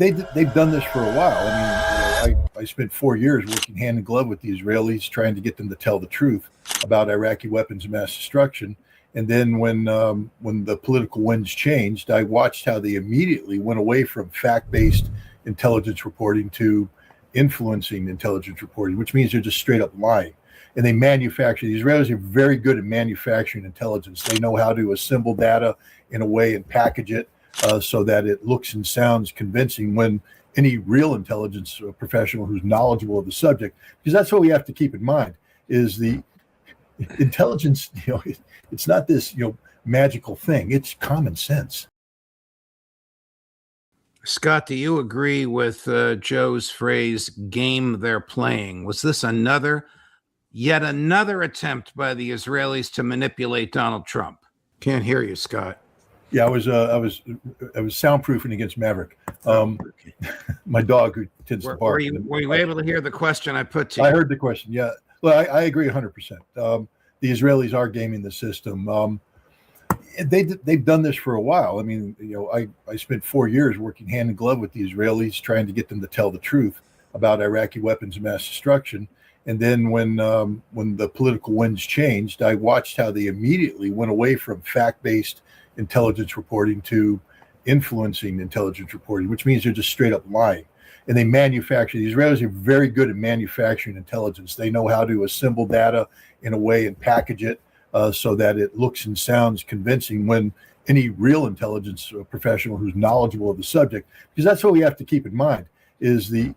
they've done this for a while. I mean, I spent 4 years working hand in glove with the Israelis, trying to get them to tell the truth about Iraqi weapons of mass destruction. And then when the political winds changed, I watched how they immediately went away from fact-based intelligence reporting to influencing intelligence reporting, which means they're just straight up lying. And they manufacture. The Israelis are very good at manufacturing intelligence. They know how to assemble data in a way and package it so that it looks and sounds convincing when any real intelligence professional who's knowledgeable of the subject, because that's what we have to keep in mind, is the intelligence, it's not this, magical thing. It's common sense. Scott, do you agree with Joe's phrase, game they're playing? Was this yet another attempt by the Israelis to manipulate Donald Trump? Can't hear you, Scott. Yeah, I was soundproofing against Maverick. My dog who tends to bark. Were you able to hear the question I put to you? I heard the question. Yeah. Well, I agree 100%. The Israelis are gaming the system. They've done this for a while. I mean, I spent 4 years working hand in glove with the Israelis, trying to get them to tell the truth about Iraqi weapons of mass destruction. And then when the political winds changed, I watched how they immediately went away from fact-based intelligence reporting to influencing intelligence reporting, which means they're just straight up lying. And they manufacture. The Israelis are very good at manufacturing intelligence. They know how to assemble data in a way and package it so that it looks and sounds convincing when any real intelligence professional who's knowledgeable of the subject, because that's what we have to keep in mind, is the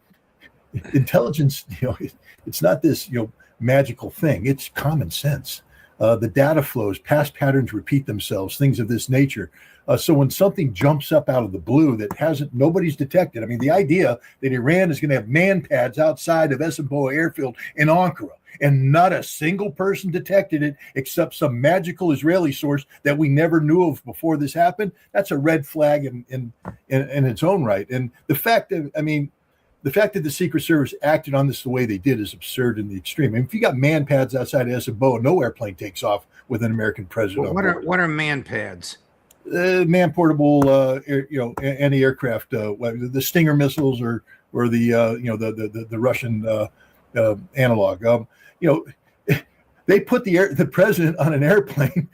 intelligence, it's not this, magical thing. It's common sense. The data flows, past patterns repeat themselves, things of this nature. So when something jumps up out of the blue that nobody's detected. I mean, the idea that Iran is going to have man pads outside of Esenboa airfield in Ankara, and not a single person detected it except some magical Israeli source that we never knew of before this happened, that's a red flag in its own right. And the fact that the Secret Service acted on this the way they did is absurd in the extreme. I mean, if you got man pads outside of Esenboa, no airplane takes off with an American president. What are man pads? Man portable, anti-aircraft, the Stinger missiles or the Russian analog. They put the president on an airplane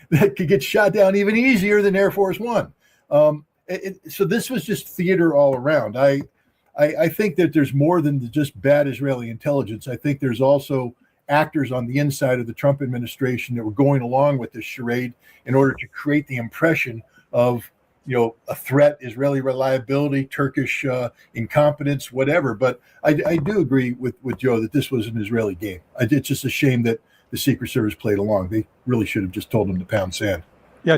that could get shot down even easier than Air Force One. So this was just theater all around. I think that there's more than just bad Israeli intelligence. I think there's also actors on the inside of the Trump administration that were going along with this charade in order to create the impression of, a threat, Israeli reliability, Turkish incompetence, whatever. But I do agree with Joe that this was an Israeli game. It's just a shame that the Secret Service played along. They really should have just told them to pound sand. Yeah,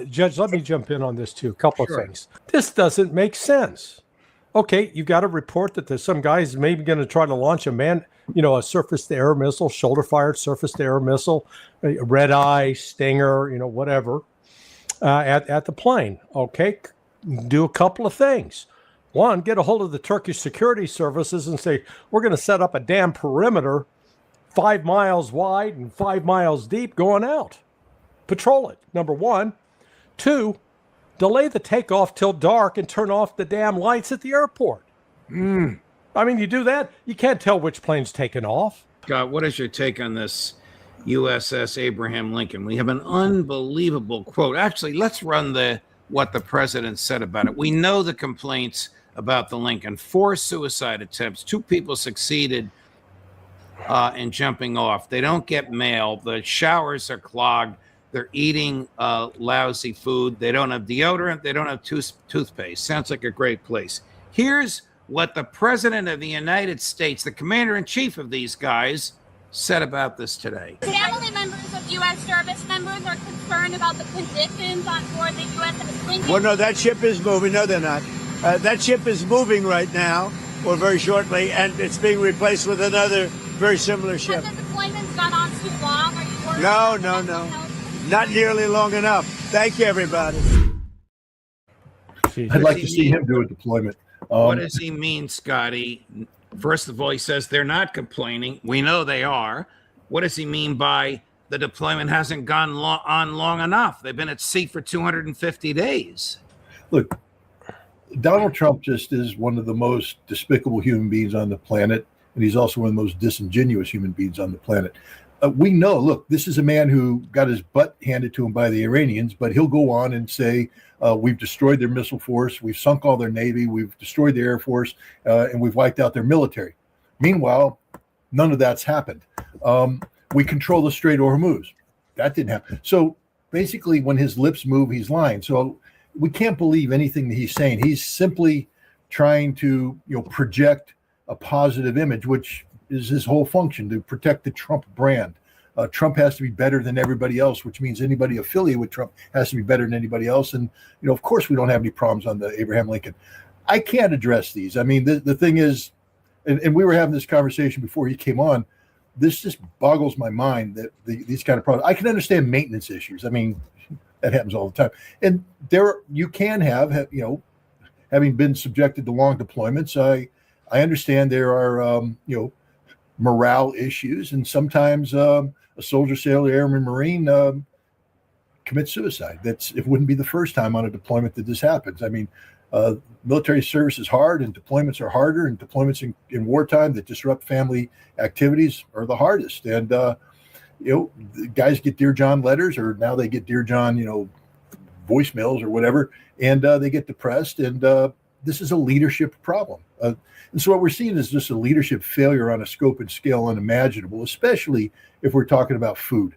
Judge, let me jump in on this too. A couple of things. This doesn't make sense. Okay, you got a report that there's some guys maybe going to try to launch a surface-to-air missile, shoulder-fired surface-to-air missile, a red eye, Stinger, whatever, at the plane. Okay, do a couple of things. One, get a hold of the Turkish security services and say, we're going to set up a damn perimeter 5 miles wide and 5 miles deep going out. Patrol it, number one. Two, delay the takeoff till dark and turn off the damn lights at the airport. I mean, you do that, you can't tell which plane's taking off. Scott, what is your take on this USS Abraham Lincoln? We have an unbelievable quote. Actually, let's run what the president said about it. We know the complaints about the Lincoln. 4 suicide attempts. 2 people succeeded in jumping off. They don't get mail. The showers are clogged. They're eating lousy food. They don't have deodorant. They don't have toothpaste. Sounds like a great place. Here's what the president of the United States, the commander-in-chief of these guys, said about this today. Family members of U.S. service members are concerned about the conditions on board the USS Lincoln. Well, no, that ship is moving. No, they're not. That ship is moving right now, or very shortly, and it's being replaced with another very similar ship. Has the deployment's gone on too long? Are you worried? No. Not nearly long enough. Thank you, everybody. I'd like to see him do a deployment. What does he mean, Scotty? First of all, he says they're not complaining. We know they are. What does he mean by the deployment hasn't gone on long enough? They've been at sea for 250 days. Look, Donald Trump just is one of the most despicable human beings on the planet, and he's also one of the most disingenuous human beings on the planet. We know, look, this is a man who got his butt handed to him by the Iranians, but he'll go on and say, we've destroyed their missile force, we've sunk all their Navy, we've destroyed their Air Force, and we've wiped out their military. Meanwhile, none of that's happened. We control the Strait of Hormuz. That didn't happen. So basically, when his lips move, he's lying. So we can't believe anything that he's saying. He's simply trying to, project a positive image, which is his whole function, to protect the Trump brand. Trump has to be better than everybody else, which means anybody affiliated with Trump has to be better than anybody else. And, of course, we don't have any problems on the Abraham Lincoln. I can't address these. I mean, the thing is, and we were having this conversation before he came on, this just boggles my mind that these kind of problems. I can understand maintenance issues. I mean, that happens all the time. And you can have, having been subjected to long deployments, I understand there are, morale issues, and sometimes a soldier, sailor, airman, marine commits suicide. It wouldn't be the first time on a deployment that this happens. I mean, military service is hard, and deployments are harder, and deployments in wartime that disrupt family activities are the hardest. And the guys get Dear John letters, or now they get Dear John, voicemails or whatever, and they get depressed. And this is a leadership problem. And so what we're seeing is just a leadership failure on a scope and scale unimaginable, especially if we're talking about food,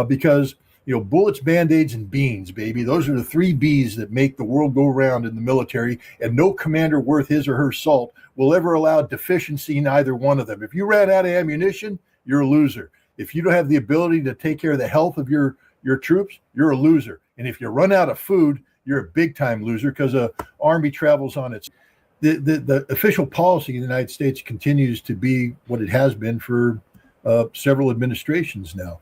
because bullets, Band-Aids, and beans, baby. Those are the 3 Bs that make the world go round in the military, and no commander worth his or her salt will ever allow deficiency in either one of them. If you ran out of ammunition, you're a loser. If you don't have the ability to take care of the health of your troops, you're a loser. And if you run out of food, you're a big-time loser, because an army travels on its... The official policy in the United States continues to be what it has been for several administrations now.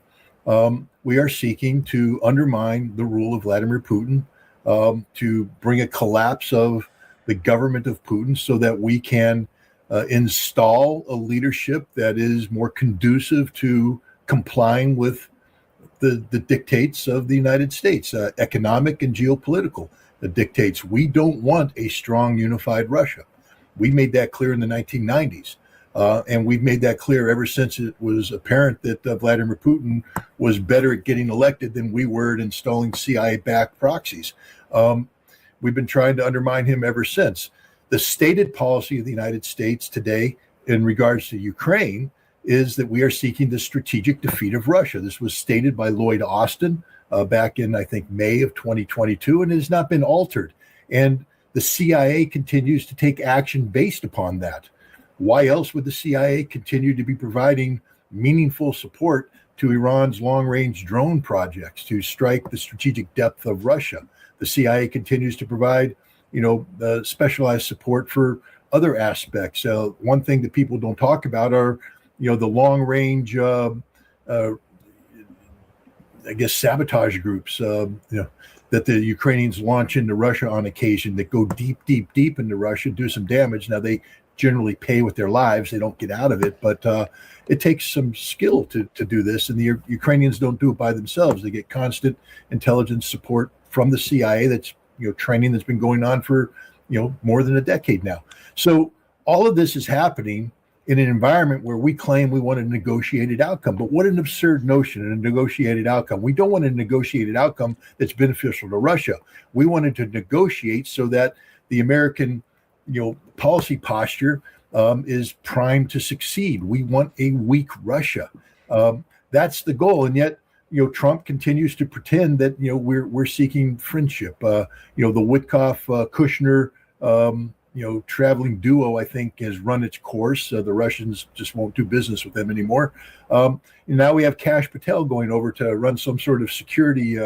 We are seeking to undermine the rule of Vladimir Putin, to bring a collapse of the government of Putin so that we can install a leadership that is more conducive to complying with the dictates of the United States, economic and geopolitical dictates. We don't want a strong, unified Russia. We made that clear in the 1990s. And we've made that clear ever since it was apparent that Vladimir Putin was better at getting elected than we were at installing CIA-backed proxies. We've been trying to undermine him ever since. The stated policy of the United States today in regards to Ukraine is that we are seeking the strategic defeat of Russia. This was stated by Lloyd Austin back in, I think, May of 2022, and it has not been altered. And the CIA continues to take action based upon that. Why else would the CIA continue to be providing meaningful support to Iran's long-range drone projects to strike the strategic depth of Russia? The CIA continues to provide, specialized support for other aspects. One thing that people don't talk about are, the long-range, sabotage groups, that the Ukrainians launch into Russia on occasion, that go deep, deep, deep into Russia, do some damage. Now, they generally pay with their lives. They don't get out of it, but it takes some skill to do this. And the Ukrainians don't do it by themselves. They get constant intelligence support from the CIA. That's, training that's been going on for, more than a decade now. So all of this is happening in an environment where we claim we want a negotiated outcome. But what an absurd notion, a negotiated outcome. We don't want a negotiated outcome that's beneficial to Russia. We wanted to negotiate so that the American policy posture is primed to succeed. We want a weak Russia. That's the goal. And yet, Trump continues to pretend that, we're seeking friendship. The Witkoff, Kushner, traveling duo, I think, has run its course. The Russians just won't do business with them anymore. And now we have Kash Patel going over to run some sort of security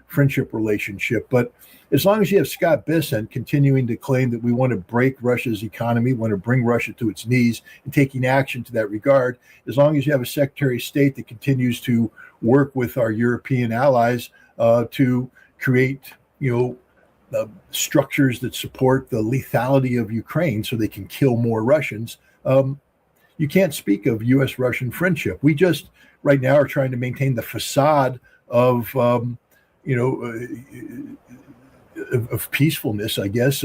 friendship relationship. But as long as you have Scott Bessent continuing to claim that we want to break Russia's economy, want to bring Russia to its knees, and taking action to that regard, as long as you have a Secretary of State that continues to work with our European allies to create, structures that support the lethality of Ukraine so they can kill more Russians, you can't speak of U.S.-Russian friendship. We just right now are trying to maintain the facade of, of peacefulness, I guess.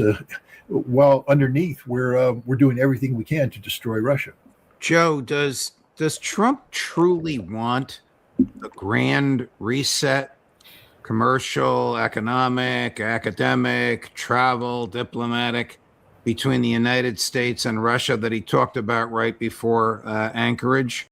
while underneath we're doing everything we can to destroy Russia. Joe, does Trump truly want a grand reset? Commercial, economic, academic, travel, diplomatic, between the United States and Russia that he talked about right before Anchorage?